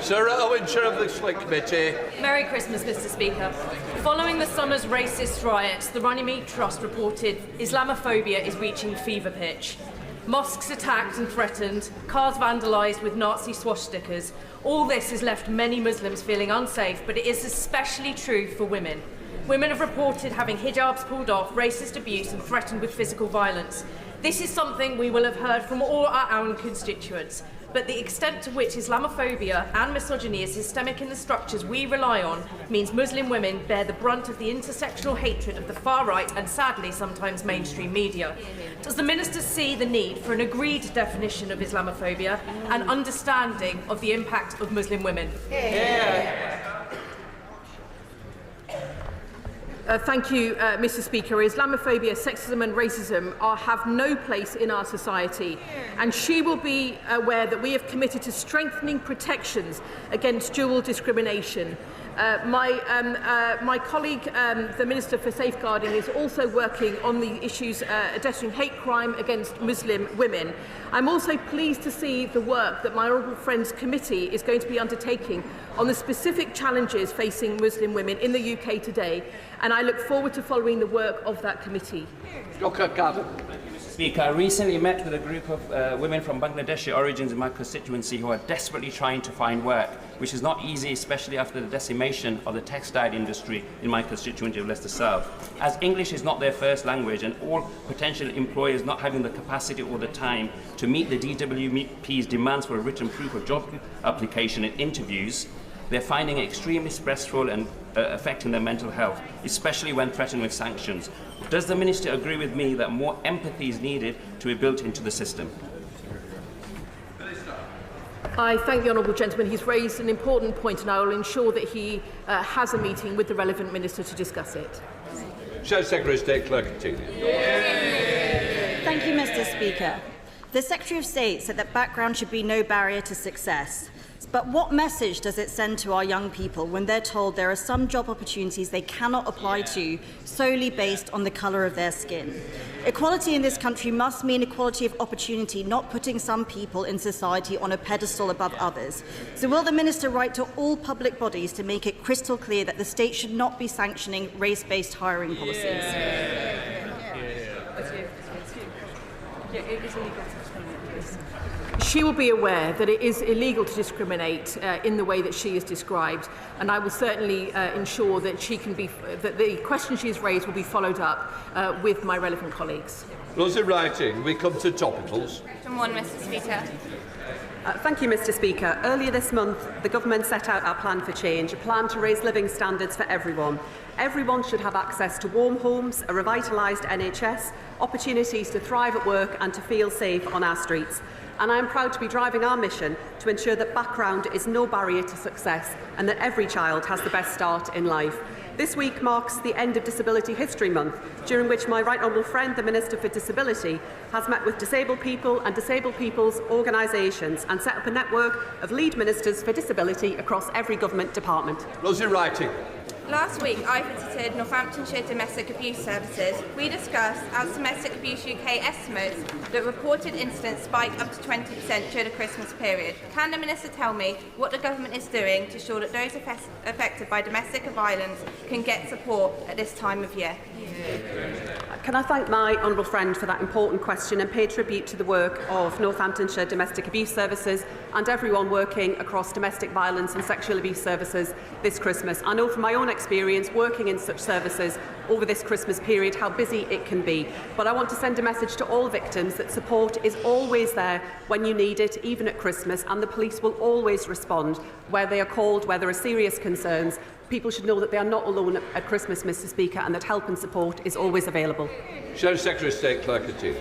Sarah Owen, Chair of the Select Committee. Merry Christmas, Mr. Speaker. Following the summer's racist riots, the Runnymede Trust reported Islamophobia is reaching fever pitch. Mosques attacked and threatened, cars vandalised with Nazi swastikas. All this has left many Muslims feeling unsafe, but it is especially true for women. Women have reported having hijabs pulled off, racist abuse and threatened with physical violence. This is something we will have heard from all our own constituents, but the extent to which Islamophobia and misogyny is systemic in the structures we rely on means Muslim women bear the brunt of the intersectional hatred of the far right and, sadly, sometimes mainstream media. Does the Minister see the need for an agreed definition of Islamophobia and understanding of the impact of Muslim women? Thank you, Mr. Speaker. Islamophobia, sexism and racism have no place in our society, and she will be aware that we have committed to strengthening protections against dual discrimination. My colleague, the Minister for Safeguarding, is also working on the issues addressing hate crime against Muslim women. I'm also pleased to see the work that my Honourable Friends Committee is going to be undertaking on the specific challenges facing Muslim women in the UK today, and I look forward to following the work of that committee. Speaker, I recently met with a group of women from Bangladeshi origins in my constituency who are desperately trying to find work, which is not easy, especially after the decimation of the textile industry in my constituency of Leicester South. As English is not their first language and all potential employers not having the capacity or the time to meet the DWP's demands for a written proof of job application and interviews, they're finding it extremely stressful and affecting their mental health, especially when threatened with sanctions. Does the Minister agree with me that more empathy is needed to be built into the system? I thank the honourable gentleman. He's raised an important point, and I will ensure that he has a meeting with the relevant minister to discuss it. Show Secretary of State Clerk continue. Thank you, Mr. Speaker. The Secretary of State said that background should be no barrier to success. But what message does it send to our young people when they're told there are some job opportunities they cannot apply to solely based on the colour of their skin? Equality in this country must mean equality of opportunity, not putting some people in society on a pedestal above others. So will the Minister write to all public bodies to make it crystal clear that the state should not be sanctioning race-based hiring policies? She will be aware that it is illegal to discriminate in the way that she is described, and I will certainly ensure that that the question she has raised will be followed up with my relevant colleagues. Those in writing, we come to topicals. Item 1, Mr. Speaker. Thank you, Mr. Speaker. Earlier this month, the government set out our plan for change, a plan to raise living standards for everyone. Everyone should have access to warm homes, a revitalised NHS, opportunities to thrive at work and to feel safe on our streets. And I am proud to be driving our mission to ensure that background is no barrier to success and that every child has the best start in life. This week marks the end of Disability History Month, during which my right honourable friend, the Minister for Disability, has met with disabled people and disabled people's organisations and set up a network of lead ministers for disability across every government department. Those in writing. Last week, I visited Northamptonshire Domestic Abuse Services. We discussed, as Domestic Abuse UK estimates, that reported incidents spiked up to 20% during the Christmas period. Can the Minister tell me what the government is doing to ensure that those affected by domestic violence can get support at this time of year? Can I thank my honourable friend for that important question and pay tribute to the work of Northamptonshire Domestic Abuse Services and everyone working across domestic violence and sexual abuse services this Christmas. I know from my own experience working in such services over this Christmas period how busy it can be. But I want to send a message to all victims that support is always there when you need it, even at Christmas, and the police will always respond where they are called, where there are serious concerns. People should know that they are not alone at Christmas, Mr. Speaker, and that help and support is always available. Show Secretary of State Clerk continue.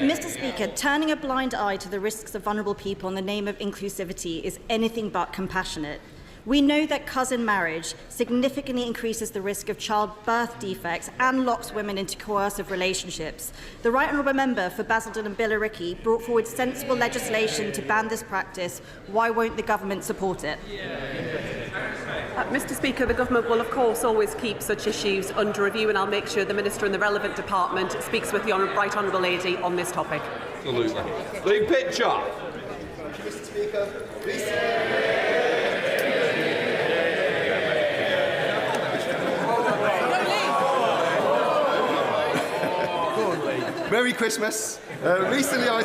Mr. Speaker, turning a blind eye to the risks of vulnerable people in the name of inclusivity is anything but compassionate. We know that cousin marriage significantly increases the risk of childbirth defects and locks women into coercive relationships. The Right Honourable Member for Basildon and Billericay brought forward sensible legislation to ban this practice. Why won't the government support it? Mr. Speaker, the government will of course always keep such issues under review, and I'll make sure the Minister in the relevant department speaks with the Right Honourable Lady on this topic. Absolutely. Lee Pitcher. Speaker, Merry Christmas. Recently I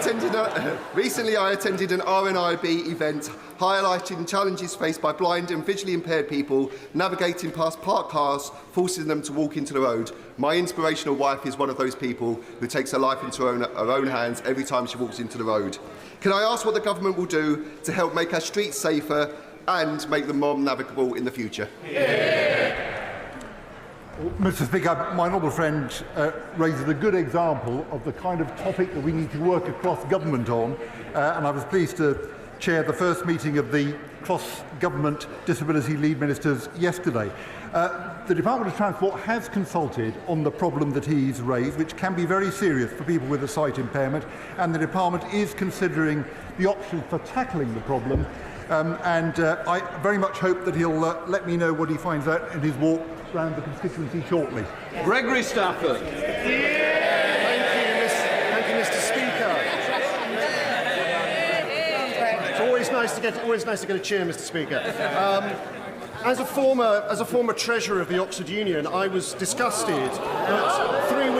attended an RNIB event highlighting challenges faced by blind and visually impaired people navigating past parked cars, forcing them to walk into the road. My inspirational wife is one of those people who takes her life into her own hands every time she walks into the road. Can I ask what the government will do to help make our streets safer and make them more navigable in the future? Mr. Speaker, my honourable friend raises a good example of the kind of topic that we need to work across government on, and I was pleased to chair the first meeting of the cross-government disability lead ministers yesterday. The Department of Transport has consulted on the problem that he's raised, which can be very serious for people with a sight impairment, and the Department is considering the options for tackling the problem. I very much hope that he'll let me know what he finds out in his walk around the constituency shortly. Gregory Stafford. Thank you, Mr. Speaker. It's always nice to get a cheer, Mr. Speaker. As a former treasurer of the Oxford Union, I was disgusted that 3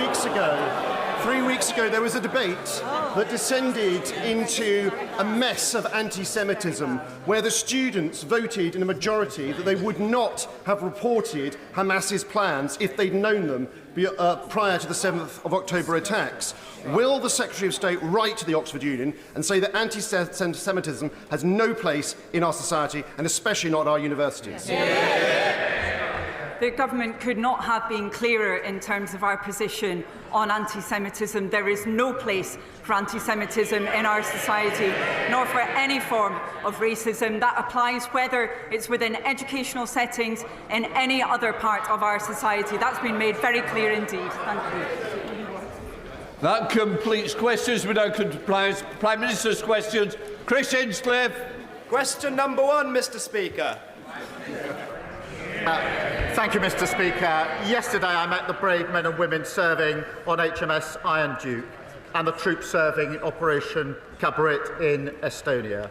weeks ago there was a debate that descended into a mess of anti-Semitism, where the students voted in a majority that they would not have reported Hamas's plans if they'd known them prior to the 7th of October attacks. Will the Secretary of State write to the Oxford Union and say that anti-Semitism has no place in our society, and especially not our universities? The government could not have been clearer in terms of our position on anti-Semitism. There is no place for anti-Semitism in our society, nor for any form of racism. That applies whether it's within educational settings in any other part of our society. That's been made very clear indeed. Thank you. That completes questions. We now come to Prime Minister's questions. Chris Hinchcliffe. Question number 1, Mr. Speaker. Thank you, Mr. Speaker. Yesterday I met the brave men and women serving on HMS Iron Duke and the troops serving in Operation Cabaret in Estonia.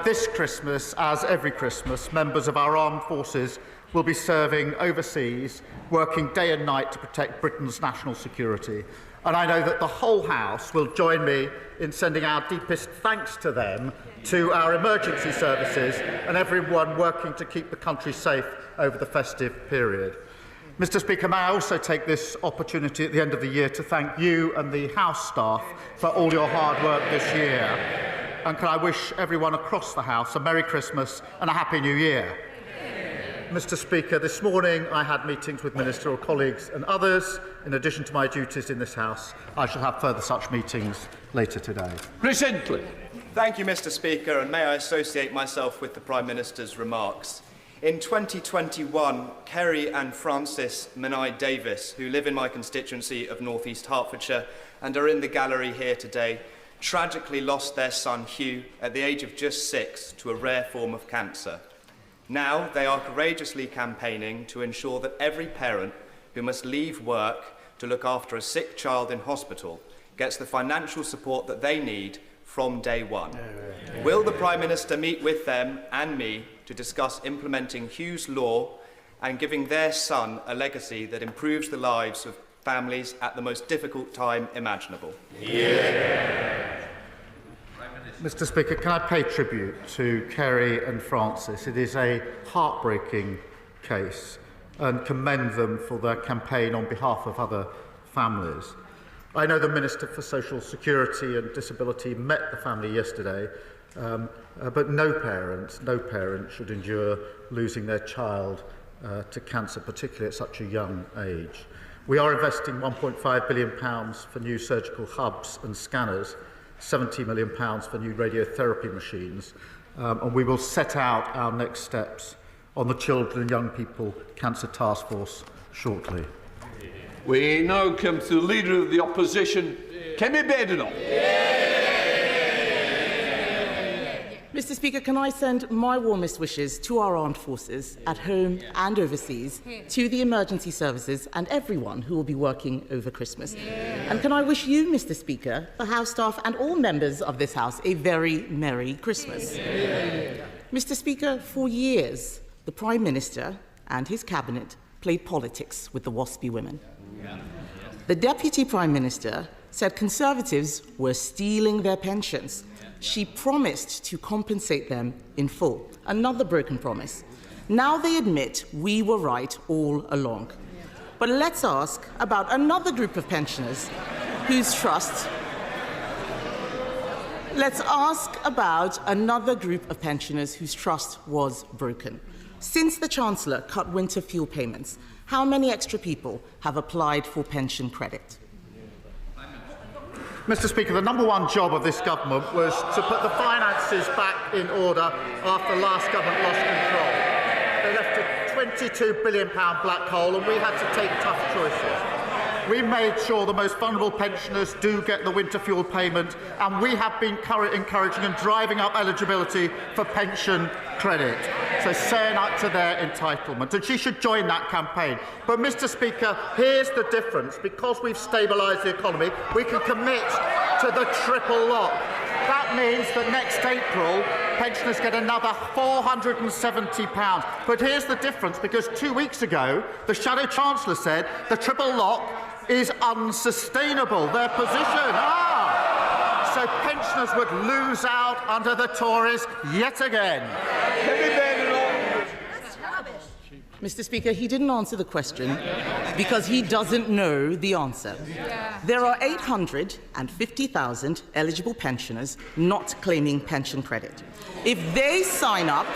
This Christmas, as every Christmas, members of our armed forces will be serving overseas, working day and night to protect Britain's national security. And I know that the whole House will join me in sending our deepest thanks to them, to our emergency services and everyone working to keep the country safe over the festive period. Mr. Speaker, may I also take this opportunity at the end of the year to thank you and the House staff for all your hard work this year. And can I wish everyone across the House a Merry Christmas and a Happy New Year. Mr. Speaker, this morning I had meetings with ministerial colleagues and others. In addition to my duties in this House, I shall have further such meetings later today. Chris Hinchcliffe. Thank you, Mr. Speaker, and may I associate myself with the Prime Minister's remarks. In 2021, Kerry and Francis Menai-Davis, who live in my constituency of North East Hertfordshire and are in the gallery here today, tragically lost their son Hugh at the age of just 6 to a rare form of cancer. Now they are courageously campaigning to ensure that every parent who must leave work to look after a sick child in hospital gets the financial support that they need from day one. Will the Prime Minister meet with them and me to discuss implementing Hugh's law and giving their son a legacy that improves the lives of families at the most difficult time imaginable? Mr. Speaker, can I pay tribute to Kerry and Francis? It is a heartbreaking case and commend them for their campaign on behalf of other families. I know the Minister for Social Security and Disability met the family yesterday, but no parent should endure losing their child to cancer, particularly at such a young age. We are investing £1.5 billion for new surgical hubs and scanners, £70 million for new radiotherapy machines, and we will set out our next steps on the Children and Young People Cancer Task Force shortly. We now come to the Leader of the Opposition, Kemi Badenoch. Mr. Speaker, can I send my warmest wishes to our armed forces at home and overseas, to the emergency services and everyone who will be working over Christmas. And can I wish you, Mr. Speaker, the House staff and all members of this House a very Merry Christmas. Mr. Speaker, for years, the Prime Minister and his cabinet played politics with the WASPy women. The Deputy Prime Minister said Conservatives were stealing their pensions. She promised to compensate them in full. Another broken promise. Now they admit we were right all along. But let's ask about another group of pensioners whose trust... Let's ask about another group of pensioners whose trust was broken. Since the Chancellor cut winter fuel payments, how many extra people have applied for pension credit? Mr. Speaker, the number one job of this government was to put the finances back in order after the last government lost control. They left a £22 billion black hole and we had to take tough choices. We made sure the most vulnerable pensioners do get the winter fuel payment, and we have been encouraging and driving up eligibility for pension credit, so saying up to their entitlement. And she should join that campaign. But, Mr. Speaker, here's the difference. Because we've stabilised the economy, we can commit to the triple lock. That means that next April, pensioners get another £470. But here's the difference, because 2 weeks ago, the Shadow Chancellor said the triple lock is unsustainable. Their position, so pensioners would lose out under the Tories yet again. Mr. Speaker, he didn't answer the question because he doesn't know the answer. There are 850,000 eligible pensioners not claiming pension credit. If they sign up,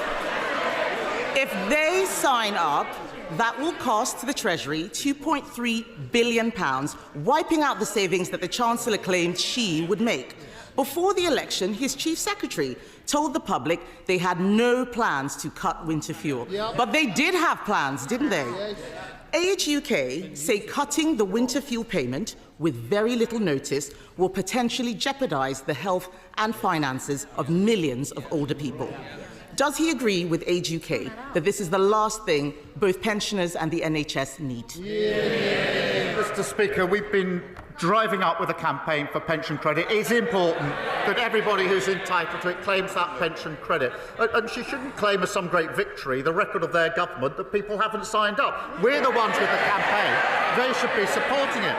that will cost the Treasury £2.3 billion, wiping out the savings that the Chancellor claimed she would make. Before the election, his Chief Secretary told the public they had no plans to cut winter fuel. But they did have plans, didn't they? Age UK say cutting the winter fuel payment with very little notice will potentially jeopardise the health and finances of millions of older people. Does he agree with Age UK that this is the last thing both pensioners and the NHS need? Mr. Speaker, we've been driving up with a campaign for pension credit. It's important that everybody who's entitled to it claims that pension credit. And she shouldn't claim as some great victory the record of their government that people haven't signed up. We're the ones with the campaign. They should be supporting it.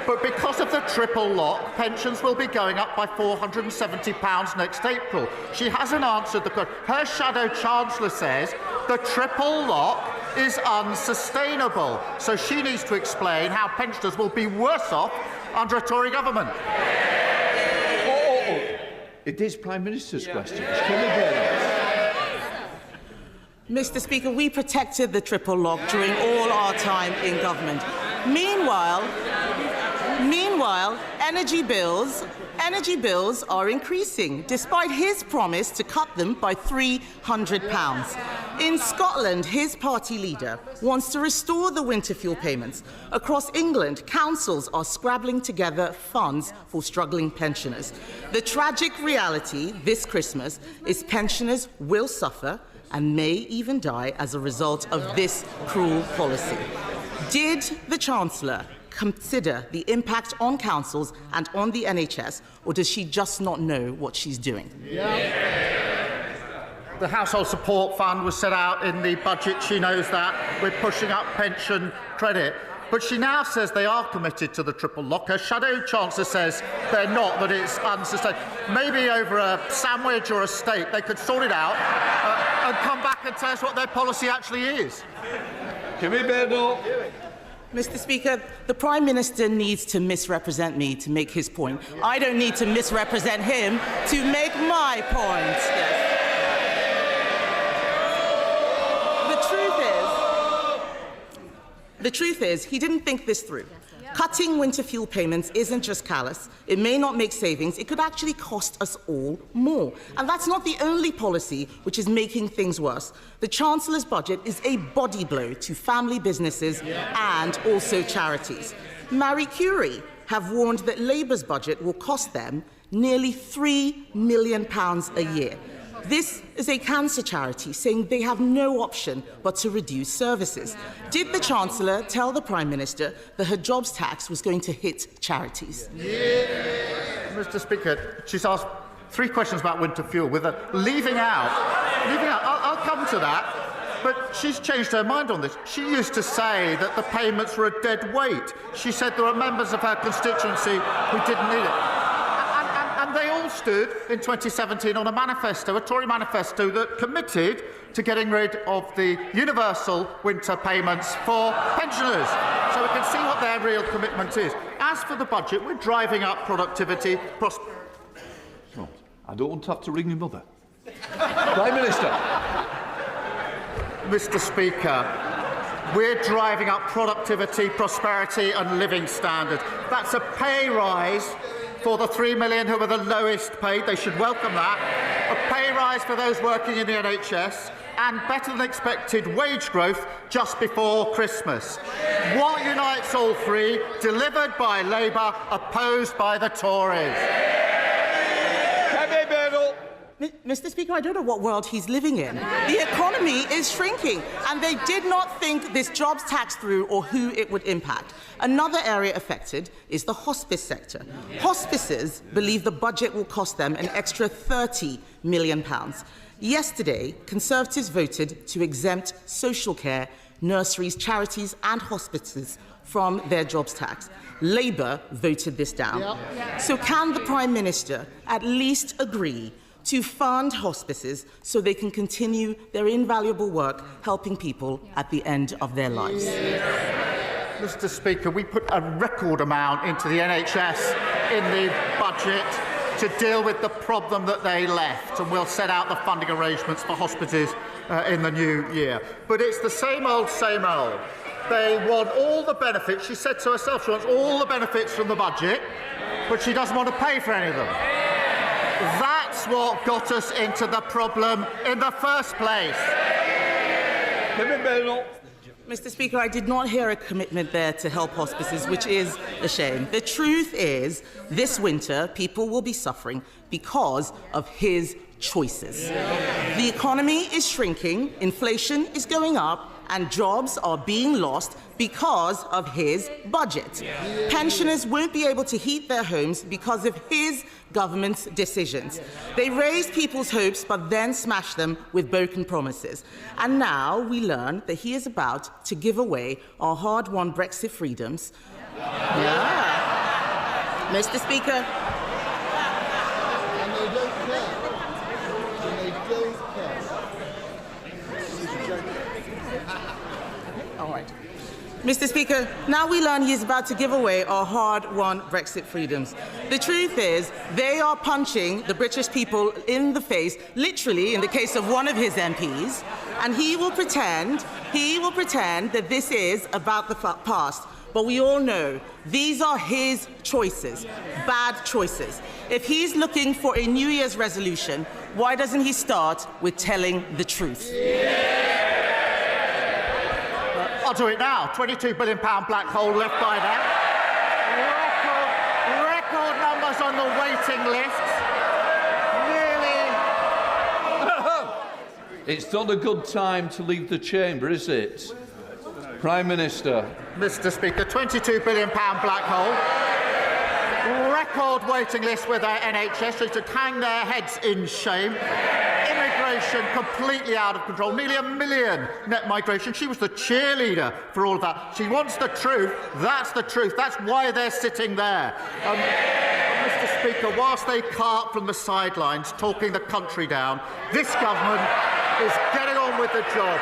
But because of the triple lock, pensions will be going up by £470 next April. She hasn't answered the question. Her Shadow Chancellor says the triple lock is unsustainable. So she needs to explain how pensioners will be worse off under a Tory government. It is Prime Minister's question. Mr. Speaker, we protected the triple lock during all our time in government. Meanwhile, energy bills are increasing, despite his promise to cut them by £300. In Scotland, his party leader wants to restore the winter fuel payments. Across England, councils are scrabbling together funds for struggling pensioners. The tragic reality this Christmas is pensioners will suffer and may even die as a result of this cruel policy. Did the Chancellor consider the impact on councils and on the NHS, or does she just not know what she's doing? The Household Support Fund was set out in the budget. She knows that. We're pushing up pension credit. But she now says they are committed to the triple lock. Her Shadow Chancellor says they're not, that it's unsustainable. Maybe over a sandwich or a steak they could sort it out and come back and tell us what their policy actually is. Kemi Badenoch. Mr. Speaker, the Prime Minister needs to misrepresent me to make his point. I don't need to misrepresent him to make my point. Yes. The truth is, he didn't think this through. Cutting winter fuel payments isn't just callous. It may not make savings. It could actually cost us all more. And that's not the only policy which is making things worse. The Chancellor's budget is a body blow to family businesses and also charities. Marie Curie have warned that Labour's budget will cost them nearly £3 million a year. This is a cancer charity saying they have no option but to reduce services. Did the Chancellor tell the Prime Minister that her jobs tax was going to hit charities? Mr. Speaker, she's asked 3 questions about winter fuel, with leaving out. I'll come to that. But she's changed her mind on this. She used to say that the payments were a dead weight. She said there were members of her constituency who didn't need it. And they all stood in 2017 on a manifesto, a Tory manifesto, that committed to getting rid of the universal winter payments for pensioners. So we can see what their real commitment is. As for the budget, we're driving up productivity. I don't want to have to ring your mother. Prime Minister. Mr. Speaker, we're driving up productivity, prosperity and living standards. That's a pay rise for the 3 million who are the lowest paid. They should welcome that. A pay rise for those working in the NHS and better than expected wage growth just before Christmas. What unites all three? Delivered by Labour, opposed by the Tories. Kemi Badenoch. Mr. Speaker, I don't know what world he's living in. The economy is shrinking, and they did not think this jobs tax through or who it would impact. Another area affected is the hospice sector. Hospices believe the budget will cost them an extra £30 million. Yesterday, Conservatives voted to exempt social care, nurseries, charities and hospices from their jobs tax. Labour voted this down. So can the Prime Minister at least agree to fund hospices so they can continue their invaluable work helping people at the end of their lives? Mr. Speaker, we put a record amount into the NHS in the budget to deal with the problem that they left, and we'll set out the funding arrangements for hospices in the new year. But it's the same old, same old. They want all the benefits. She said to herself she wants all the benefits from the budget, but she doesn't want to pay for any of them. That's what got us into the problem in the first place. Mr. Speaker, I did not hear a commitment there to help hospices, which is a shame. The truth is, this winter, people will be suffering because of his choices. The economy is shrinking, inflation is going up, and jobs are being lost because of his budget. Pensioners won't be able to heat their homes because of his government's decisions. They raised people's hopes but then smashed them with broken promises. And now we learn that he is about to give away our hard-won Brexit freedoms. Yeah. Mr. Speaker. Mr. Speaker, now we learn he is about to give away our hard-won Brexit freedoms. The truth is, they are punching the British people in the face, literally in the case of one of his MPs, and he will pretend that this is about the past. But we all know these are his choices, bad choices. If he's looking for a New Year's resolution, why doesn't he start with telling the truth? I'll do it now. £22 billion black hole left by them. Record numbers on the waiting lists. Nearly. It's not a good time to leave the chamber, is it? Prime Minister. Mr. Speaker, £22 billion black hole. Record waiting list with our NHS. They should hang their heads in shame. Immigration completely out of control. Nearly 1 million net migration. She was the cheerleader for all of that. She wants the truth. That's the truth. That's why they're sitting there. Mr. Speaker, whilst they cart from the sidelines, talking the country down, this government is getting on with the job.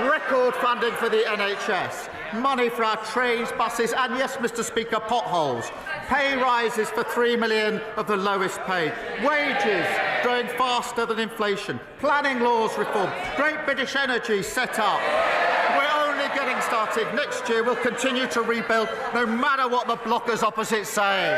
Record funding for the NHS. Money for our trains, buses, and yes, Mr. Speaker, potholes. Pay rises for 3 million of the lowest paid. Wages growing faster than inflation. Planning laws reform. Great British Energy set up. We're only getting started. Next year we'll continue to rebuild, no matter what the blockers opposite say.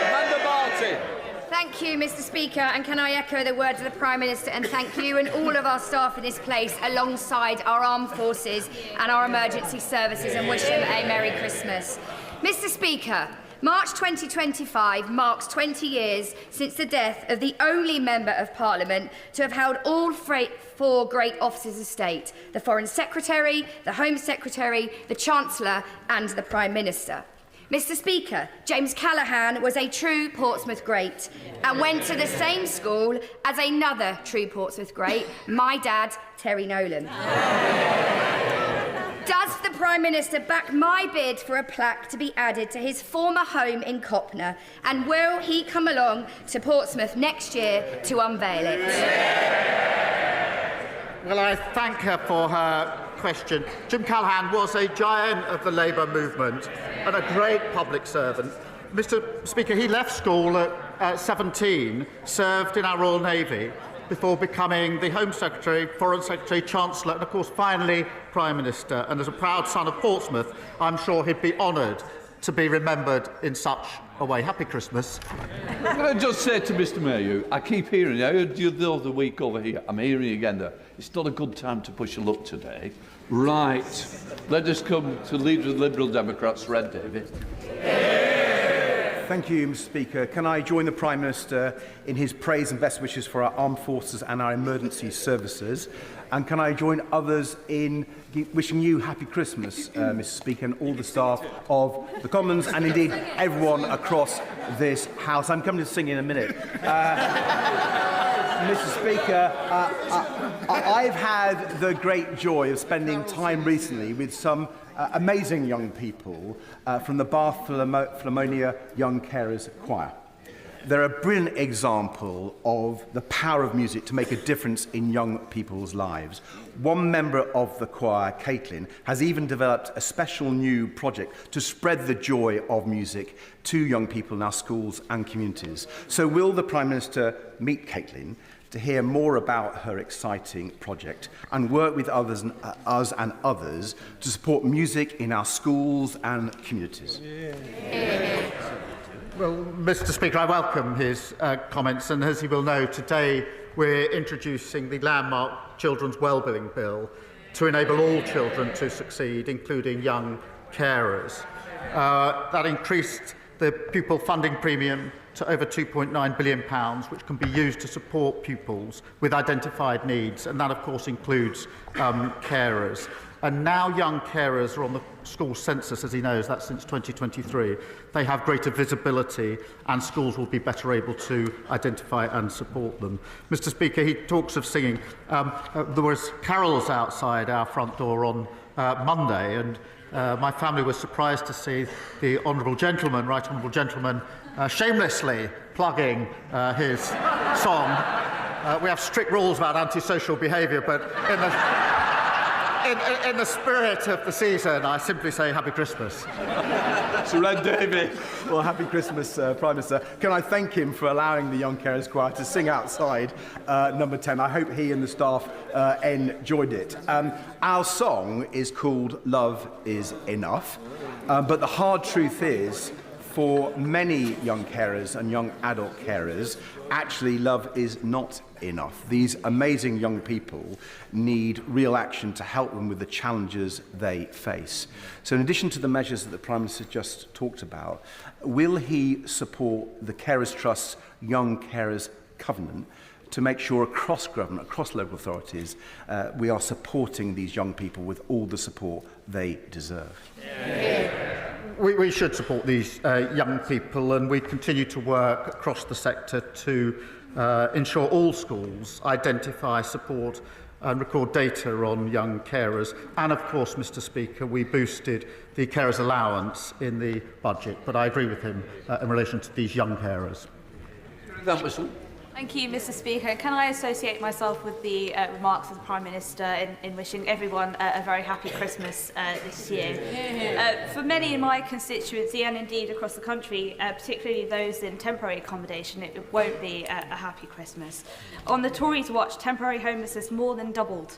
Amanda Martin. Thank you, Mr. Speaker, and can I echo the words of the Prime Minister and thank you and all of our staff in this place alongside our armed forces and our emergency services and wish them a Merry Christmas. Mr. Speaker, March 2025 marks 20 years since the death of the only Member of Parliament to have held all four great offices of state: the Foreign Secretary, the Home Secretary, the Chancellor and the Prime Minister. Mr. Speaker, James Callaghan was a true Portsmouth great and went to the same school as another true Portsmouth great, my dad, Terry Nolan. Does the Prime Minister back my bid for a plaque to be added to his former home in Copner? And will he come along to Portsmouth next year to unveil it? Well, I thank her for her question. Jim Callaghan was a giant of the Labour movement and a great public servant. Mr. Speaker, he left school at 17, served in our Royal Navy, before becoming the Home Secretary, Foreign Secretary, Chancellor, and of course finally Prime Minister. And as a proud son of Portsmouth, I'm sure he'd be honoured to be remembered in such a way. Happy Christmas. Can I just say to Mr. Mayor, I keep hearing, I heard you the other week over here, I'm hearing again that it's not a good time to push a luck today. Right, let us come to Leader of the Liberal Democrats, Red David. Thank you, Mr. Speaker. Can I join the Prime Minister in his praise and best wishes for our armed forces and our emergency services? And can I join others in wishing you happy Christmas, Mr. Speaker, and all the staff of the Commons, and indeed everyone across this House. I'm coming to sing in a minute. Mr. Speaker, I've had the great joy of spending time recently with some amazing young people from the Bath Philharmonia Young Carers Choir. They're a brilliant example of the power of music to make a difference in young people's lives. One member of the choir, Caitlin, has even developed a special new project to spread the joy of music to young people in our schools and communities. So will the Prime Minister meet Caitlin to hear more about her exciting project and work with us and others to support music in our schools and communities? Well, Mr. Speaker, I welcome his comments, and as you will know, today we're introducing the landmark Children's Wellbeing Bill to enable all children to succeed, including young carers. That increased the pupil funding premium to over £2.9 billion, which can be used to support pupils with identified needs, and that, of course, includes carers. And now young carers are on the school census, as he knows, that's since 2023. They have greater visibility and schools will be better able to identify and support them. Mr. Speaker, he talks of singing. There was carols outside our front door on Monday, and my family was surprised to see the Honourable Gentleman, Right Honourable Gentleman, shamelessly plugging his song. We have strict rules about antisocial behaviour, but in the spirit of the season, I simply say Happy Christmas. Sir Red David. Well, Happy Christmas, Prime Minister. Can I thank him for allowing the Young Carers Choir to sing outside number 10? I hope he and the staff enjoyed it. Our song is called Love Is Enough, but the hard truth is, for many young carers and young adult carers, actually love is not enough. These amazing young people need real action to help them with the challenges they face. So in addition to the measures that the Prime Minister just talked about, will he support the Carers Trust's Young Carers Covenant to make sure across government, across local authorities, we are supporting these young people with all the support they deserve? We should support these young people, and we continue to work across the sector to ensure all schools identify, support and record data on young carers. And of course, Mr. Speaker, we boosted the carers allowance in the budget, but I agree with him in relation to these young carers. Thank you, Mr. Speaker. Can I associate myself with the remarks of the Prime Minister in wishing everyone a very happy Christmas this year? For many in my constituency and indeed across the country, particularly those in temporary accommodation, it won't be a happy Christmas. On the Tories' watch, temporary homelessness more than doubled.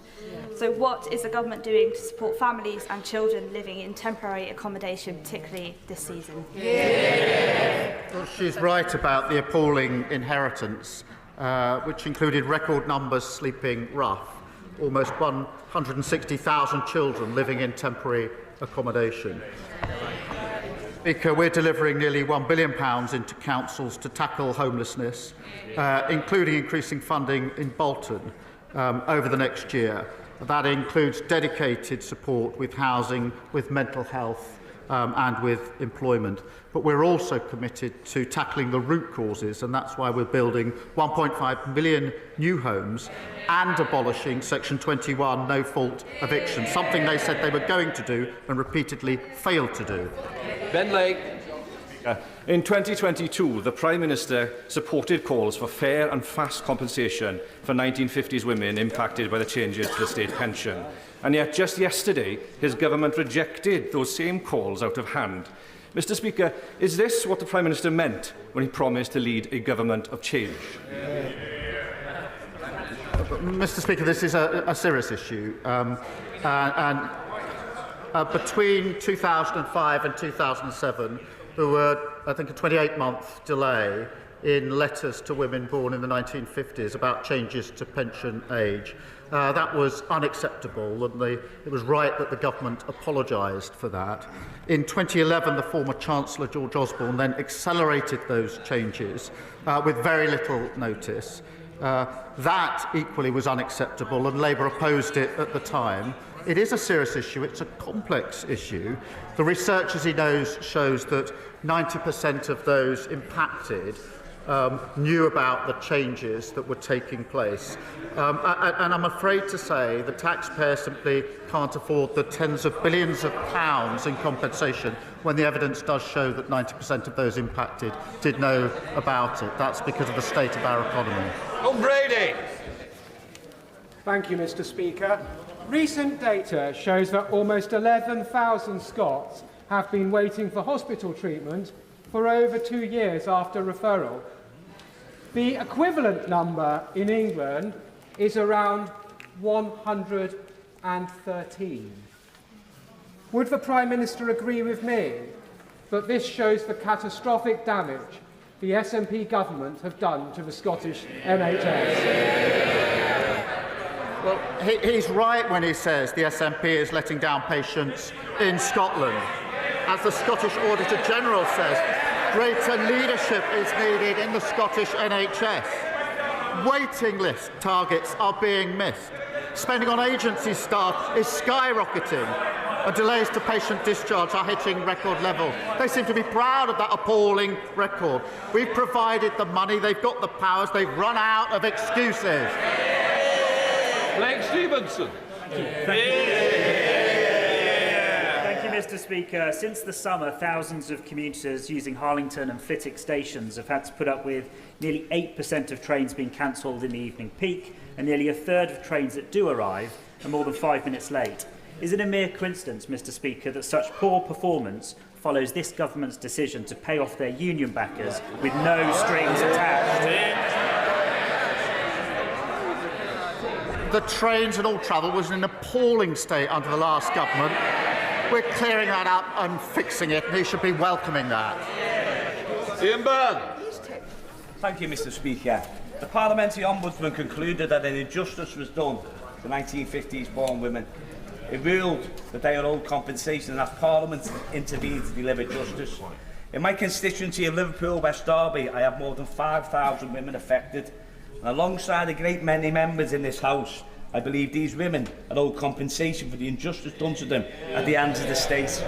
So what is the government doing to support families and children living in temporary accommodation, particularly this season? Well, she's right about the appalling inheritance, which included record numbers sleeping rough, almost 160,000 children living in temporary accommodation. Speaker, we're delivering nearly £1 billion into councils to tackle homelessness, including increasing funding in Bolton over the next year. That includes dedicated support with housing, with mental health and with employment. But we're also committed to tackling the root causes, and that's why we're building 1.5 million new homes and abolishing Section 21 no-fault eviction, something they said they were going to do and repeatedly failed to do. Ben Lake. In 2022, the Prime Minister supported calls for fair and fast compensation for 1950s women impacted by the changes to the state pension. And yet, just yesterday, his government rejected those same calls out of hand. Mr. Speaker, is this what the Prime Minister meant when he promised to lead a government of change? Mr. Speaker, this is a serious issue. Between 2005 and 2007, there were, I think, a 28-month delay in letters to women born in the 1950s about changes to pension age. That was unacceptable, and it was right that the government apologised for that. In 2011, the former Chancellor, George Osborne, then accelerated those changes with very little notice. That equally was unacceptable, and Labour opposed it at the time. It is a serious issue. It's a complex issue. The research, as he knows, shows that 90% of those impacted knew about the changes that were taking place. And I'm afraid to say the taxpayer simply can't afford the tens of billions of pounds in compensation when the evidence does show that 90% of those impacted did know about it. That's because of the state of our economy. Brady. Thank you, Mr. Speaker. Recent data shows that almost 11,000 Scots have been waiting for hospital treatment for over 2 years after referral. The equivalent number in England is around 113. Would the Prime Minister agree with me that this shows the catastrophic damage the SNP government have done to the Scottish NHS? Well, he's right when he says the SNP is letting down patients in Scotland. As the Scottish Auditor General says, greater leadership is needed in the Scottish NHS. Waiting list targets are being missed. Spending on agency staff is skyrocketing. And delays to patient discharge are hitting record levels. They seem to be proud of that appalling record. We've provided the money, they've got the powers, they've run out of excuses. Blake Stevenson. Thank you, Mr. Speaker. Since the summer, thousands of commuters using Harlington and Flitwick stations have had to put up with nearly 8% of trains being cancelled in the evening peak, and nearly a third of trains that do arrive are more than 5 minutes late. Is it a mere coincidence, Mr. Speaker, that such poor performance follows this government's decision to pay off their union backers with no strings attached? The trains and all travel was in an appalling state under the last government. We're clearing that up and fixing it, and he should be welcoming that. Ian Byrne. Thank you, Mr. Speaker. The Parliamentary Ombudsman concluded that an injustice was done to 1950s born women. It ruled that they are owed compensation and that Parliament intervened to deliver justice. In my constituency of Liverpool, West Derby, I have more than 5,000 women affected. And alongside a great many members in this House, I believe these women are owed compensation for the injustice done to them at the hands of the state.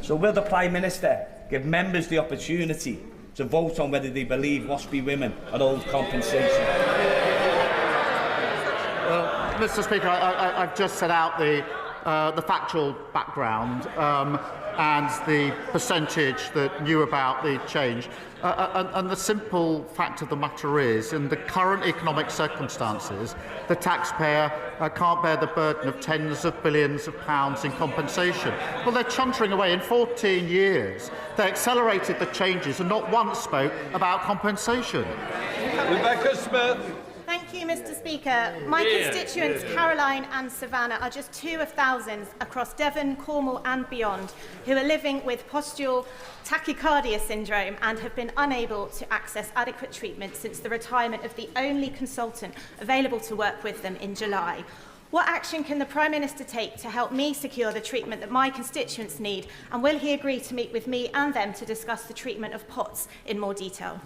So will the Prime Minister give members the opportunity to vote on whether they believe WASPI women are owed compensation? Well, Mr. Speaker, I've just set out the factual background and the percentage that knew about the change. And the simple fact of the matter is, in the current economic circumstances, the taxpayer can't bear the burden of tens of billions of pounds in compensation. Well, they're chuntering away. In 14 years, they accelerated the changes and not once spoke about compensation. Rebecca Smith. Thank you, Mr. Speaker. My constituents, Caroline and Savannah, are just two of thousands across Devon, Cornwall and beyond who are living with postural tachycardia syndrome and have been unable to access adequate treatment since the retirement of the only consultant available to work with them in July. What action can the Prime Minister take to help me secure the treatment that my constituents need? And will he agree to meet with me and them to discuss the treatment of POTS in more detail?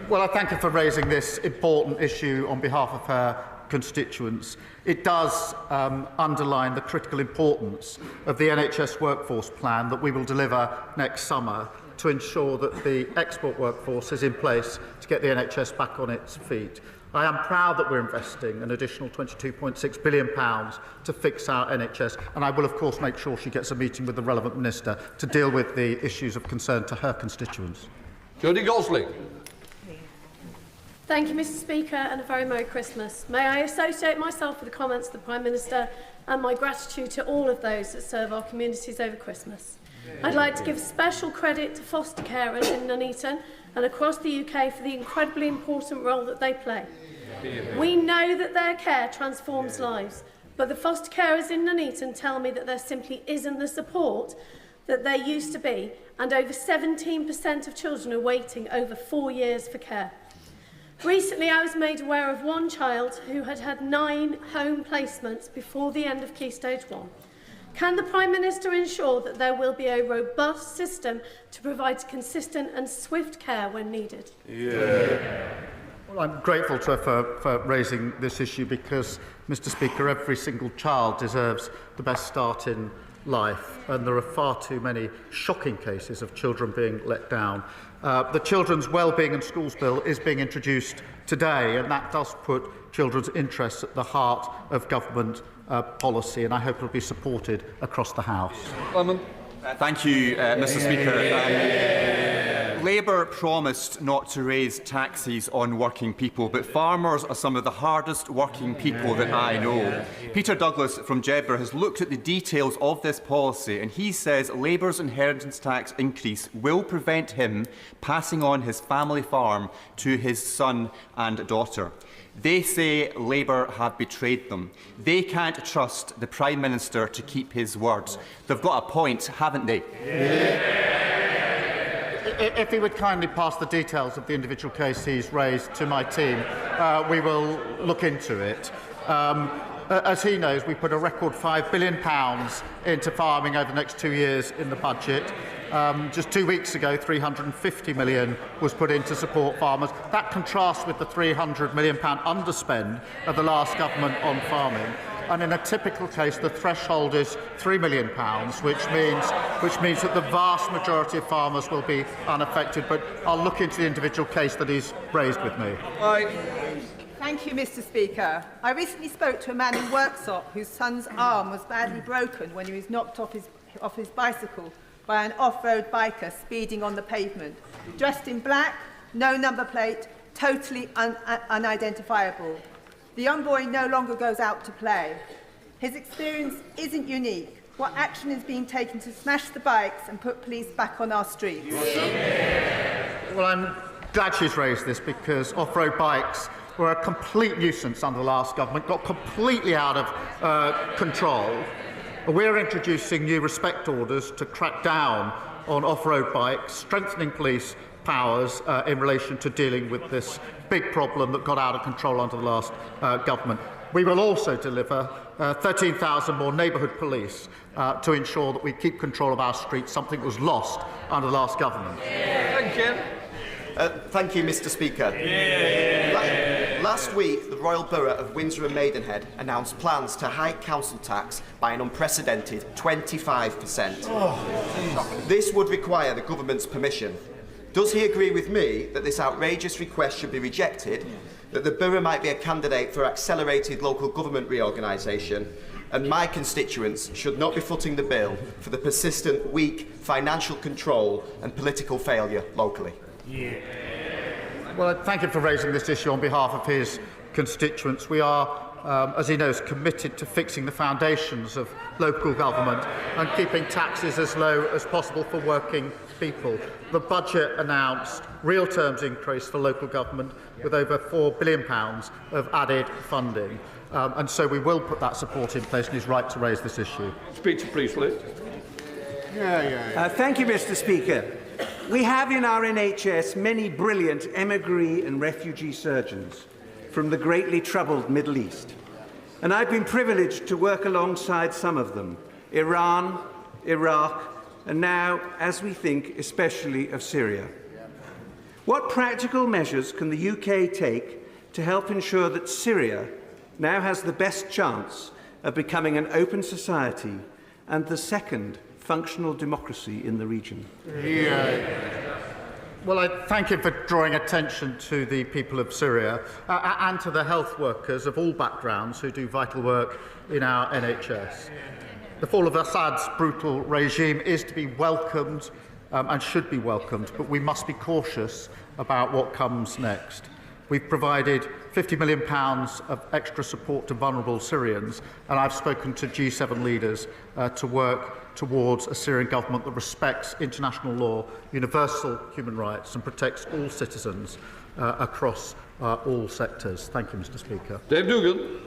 Well, I thank her for raising this important issue on behalf of her constituents. It does underline the critical importance of the NHS workforce plan that we will deliver next summer to ensure that the export workforce is in place to get the NHS back on its feet. I am proud that we're investing an additional £22.6 billion to fix our NHS, and I will, of course, make sure she gets a meeting with the relevant minister to deal with the issues of concern to her constituents. Jodie Gosling. Thank you, Mr. Speaker, and a very Merry Christmas. May I associate myself with the comments of the Prime Minister and my gratitude to all of those that serve our communities over Christmas. I'd like to give special credit to foster carers in Nuneaton and across the UK for the incredibly important role that they play. We know that their care transforms lives, but the foster carers in Nuneaton tell me that there simply isn't the support that there used to be, and over 17% of children are waiting over 4 years for care. Recently, I was made aware of one child who had had 9 home placements before the end of Key Stage 1. Can the Prime Minister ensure that there will be a robust system to provide consistent and swift care when needed? Well, I'm grateful to her for raising this issue because, Mr. Speaker, every single child deserves the best start in life, and there are far too many shocking cases of children being let down. The Children's Wellbeing and Schools Bill is being introduced today, and that does put children's interests at the heart of government policy, and I hope it will be supported across the House. Thank you, Mr. Speaker. Labour promised not to raise taxes on working people, but farmers are some of the hardest working people that I know. Peter Douglas from Jedburgh has looked at the details of this policy, and he says Labour's inheritance tax increase will prevent him passing on his family farm to his son and daughter. They say Labour have betrayed them. They can't trust the Prime Minister to keep his words. They've got a point, haven't they? If he would kindly pass the details of the individual case he's raised to my team, we will look into it. As he knows, we put a record £5 billion into farming over the next 2 years in the budget. Just 2 weeks ago, £350 million was put in to support farmers. That contrasts with the £300 million underspend of the last government on farming. And in a typical case, the threshold is £3 million, which means that the vast majority of farmers will be unaffected. But I'll look into the individual case that he's raised with me. Thank you, Mr. Speaker. I recently spoke to a man in Worksop whose son's arm was badly broken when he was knocked off his bicycle by an off-road biker speeding on the pavement. Dressed in black, no number plate, totally unidentifiable. The young boy no longer goes out to play. His experience isn't unique. What action is being taken to smash the bikes and put police back on our streets? Well, I'm glad she's raised this because off-road bikes were a complete nuisance under the last government, got completely out of control. We're introducing new respect orders to crack down on off-road bikes, strengthening police powers in relation to dealing with this big problem that got out of control under the last government. We will also deliver 13,000 more neighbourhood police to ensure that we keep control of our streets, something that was lost under the last government. Thank you. Thank you, Mr. Speaker. Last week, the Royal Borough of Windsor and Maidenhead announced plans to hike council tax by an unprecedented 25%. This would require the government's permission. Does he agree with me that this outrageous request should be rejected, that the borough might be a candidate for accelerated local government reorganisation, and my constituents should not be footing the bill for the persistent weak financial control and political failure locally? Well, thank you for raising this issue on behalf of his constituents. We are, as he knows, committed to fixing the foundations of local government and keeping taxes as low as possible for working people. The budget announced real terms increase for local government with over £4 billion of added funding. And so we will put that support in place, and he's right to raise this issue. Speaker, please, Liz. Thank you, Mr. Speaker. We have in our NHS many brilliant emigre and refugee surgeons from the greatly troubled Middle East. And I've been privileged to work alongside some of them: Iran, Iraq, and now, as we think, especially of Syria. What practical measures can the UK take to help ensure that Syria now has the best chance of becoming an open society and the second functional democracy in the region? Well, I thank him for drawing attention to the people of Syria and to the health workers of all backgrounds who do vital work in our NHS. The fall of Assad's brutal regime is to be welcomed and should be welcomed, but we must be cautious about what comes next. We've provided £50 million of extra support to vulnerable Syrians, and I've spoken to G7 leaders to work towards a Syrian government that respects international law, universal human rights, and protects all citizens across all sectors. Thank you, Mr. Speaker. Dave Dougan.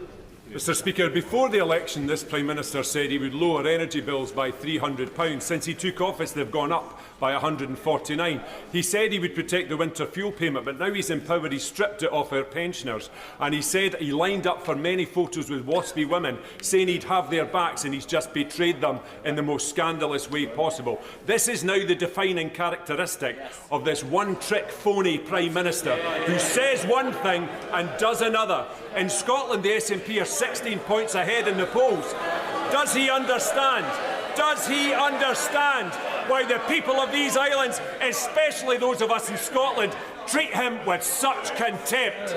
Mr. Speaker, before the election, this Prime Minister said he would lower energy bills by £300. Since he took office, they've gone up by £149. He said he would protect the winter fuel payment, but now he's in power, he stripped it off our pensioners. And he said he lined up for many photos with waspy women, saying he'd have their backs, and he's just betrayed them in the most scandalous way possible. This is now the defining characteristic of this one-trick phony Prime Minister who says one thing and does another. In Scotland, the SNP are 16 points ahead in the polls. Does he understand? Does he understand why the people of these islands, especially those of us in Scotland, treat him with such contempt?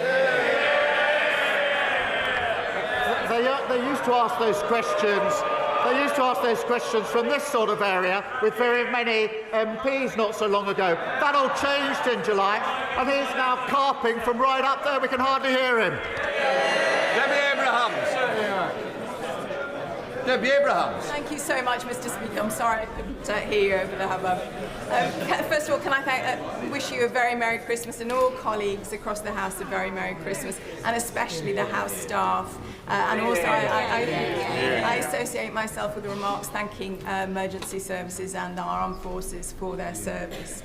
They used to ask those questions. They used to ask those questions from this sort of area with very many MPs not so long ago. That all changed in July, and he's now carping from right up there. We can hardly hear him. Debbie Abrahams. Thank you so much, Mr. Speaker. I'm sorry I couldn't hear you over the hubbub. First of all, can I wish you a very Merry Christmas, and all colleagues across the House a very Merry Christmas, and especially the House staff. And also, I associate myself with the remarks thanking emergency services and our armed forces for their service.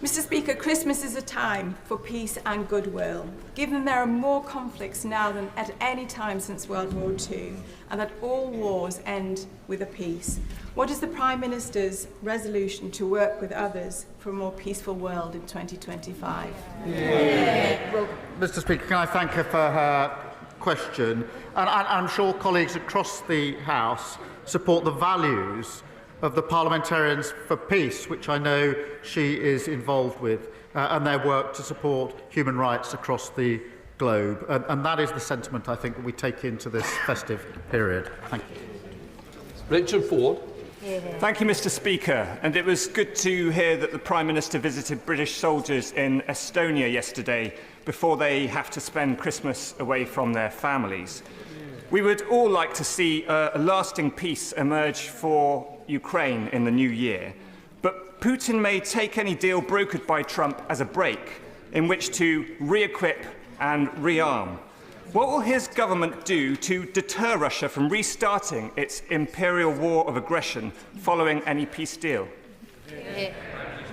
Mr. Speaker, Christmas is a time for peace and goodwill. Given there are more conflicts now than at any time since World War II, and that all wars end with a peace, what is the Prime Minister's resolution to work with others for a more peaceful world in 2025? Well, Mr. Speaker, can I thank her for her question? And I'm sure colleagues across the House support the values of the Parliamentarians for Peace, which I know she is involved with, and their work to support human rights across the globe. And that is the sentiment, I think, that we take into this festive period. Thank you. Richard Ford. Thank you, Mr. Speaker. And it was good to hear that the Prime Minister visited British soldiers in Estonia yesterday before they have to spend Christmas away from their families. We would all like to see a lasting peace emerge for Ukraine in the new year, but Putin may take any deal brokered by Trump as a break in which to re-equip and rearm. What will his government do to deter Russia from restarting its imperial war of aggression following any peace deal?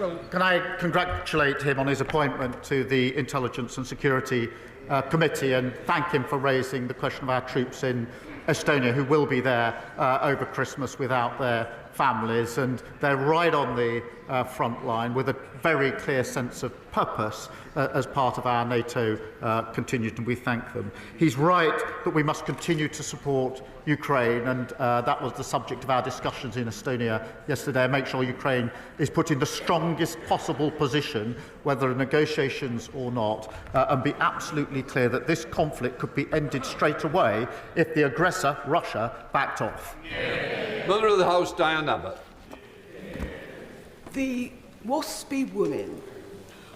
Well, can I congratulate him on his appointment to the Intelligence and Security Committee and thank him for raising the question of our troops in Estonia who will be there over Christmas without their families, and they're right on the front line with a very clear sense of purpose as part of our NATO contingent, and we thank them. He's right that we must continue to support Ukraine, and that was the subject of our discussions in Estonia yesterday, and make sure Ukraine is put in the strongest possible position, whether negotiations or not, and be absolutely clear that this conflict could be ended straight away if the aggressor, Russia, backed off. Mother of the House, Diane Abbott. The waspy women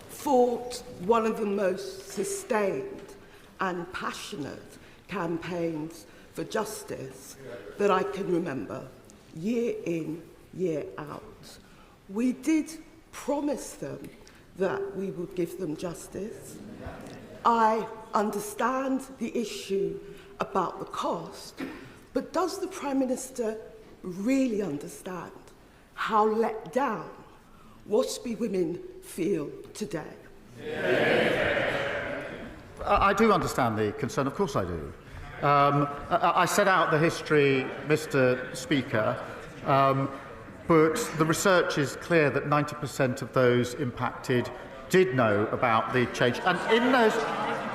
fought one of the most sustained and passionate campaigns for justice that I can remember, year in, year out. We did promise them that we would give them justice. I understand the issue about the cost, but does the Prime Minister really understand how let down waspy women feel today? I do understand the concern, of course I do. I set out the history, Mr. Speaker, but the research is clear that 90% of those impacted did know about the change. And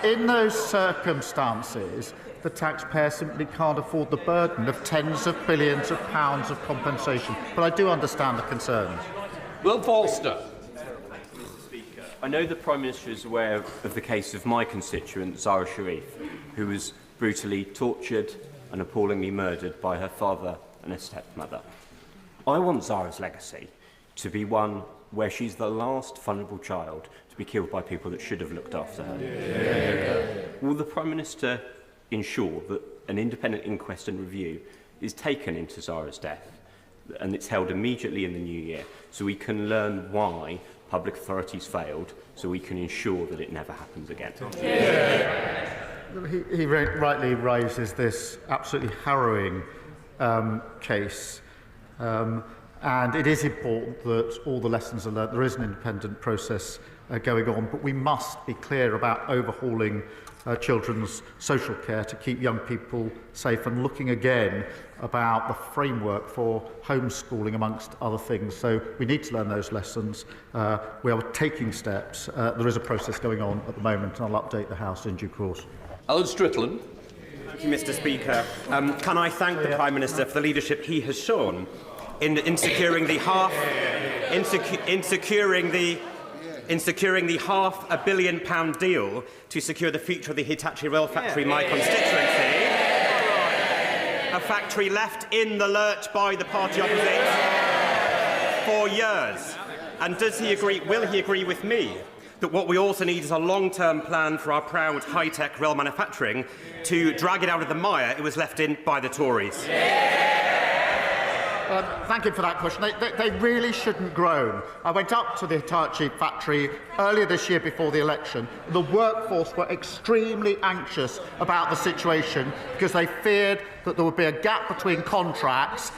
in those circumstances, the taxpayer simply can't afford the burden of tens of billions of pounds of compensation. But I do understand the concerns. Will Forster. I know the Prime Minister is aware of the case of my constituent, Zara Sharif, who was brutally tortured and appallingly murdered by her father and her stepmother. I want Zara's legacy to be one where she's the last vulnerable child to be killed by people that should have looked after her. Yeah. Will the Prime Minister ensure that an independent inquest and review is taken into Zara's death and it's held immediately in the new year so we can learn why public authorities failed, so we can ensure that it never happens again? Yeah. He rightly raises this absolutely harrowing case. And it is important that all the lessons are learned. There is an independent process going on, but we must be clear about overhauling children's social care to keep young people safe and looking again about the framework for homeschooling, amongst other things. So we need to learn those lessons. We are taking steps. There is a process going on at the moment, and I'll update the House in due course. Alan Strickland. Thank you, Mr. Speaker. Can I thank the Prime Minister for the leadership he has shown in securing the £500 million deal to secure the future of the Hitachi rail factory in my constituency, a factory left in the lurch by the party opposite for years. And does he agree? Will he agree with me that what we also need is a long-term plan for our proud high-tech rail manufacturing to drag it out of the mire it was left in by the Tories? Thank you for that question. They really shouldn't groan. I went up to the Hitachi factory earlier this year before the election. The workforce were extremely anxious about the situation because they feared that there would be a gap between contracts.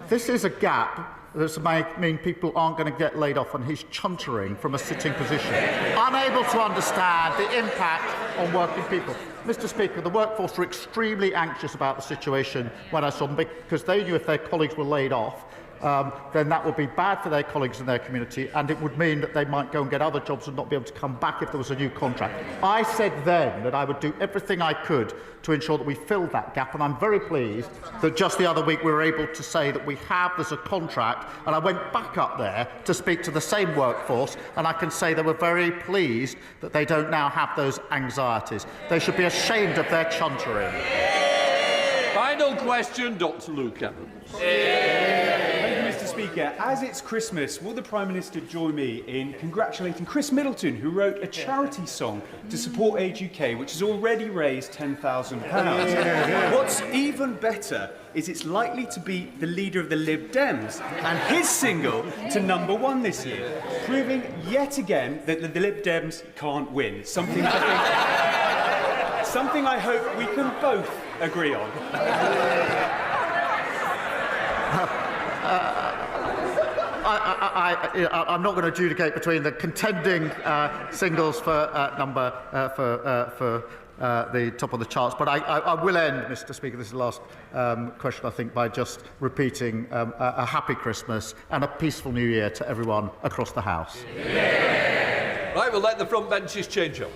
This is a gap that might mean people aren't going to get laid off, and he's chuntering from a sitting position, unable to understand the impact on working people. Mr. Speaker, the workforce were extremely anxious about the situation when I saw them, because they knew if their colleagues were laid off, then that would be bad for their colleagues in their community, and it would mean that they might go and get other jobs and not be able to come back if there was a new contract. I said then that I would do everything I could to ensure that we filled that gap, and I'm very pleased that just the other week we were able to say that there's a contract, and I went back up there to speak to the same workforce, and I can say they were very pleased that they don't now have those anxieties. They should be ashamed of their chuntering. Final question, Dr. Luke Evans. Speaker, as it's Christmas, will the Prime Minister join me in congratulating Chris Middleton, who wrote a charity song to support Age UK, which has already raised £10,000? What's even better is it's likely to beat the leader of the Lib Dems and his single to #1 this year, proving yet again that the Lib Dems can't win. Something I hope we can both agree on. I'm not going to adjudicate between the contending singles for the top of the charts, but I will end, Mr. Speaker, this is the last question, I think, by just repeating a happy Christmas and a peaceful New Year to everyone across the House. Right, we'll let the front benches change up.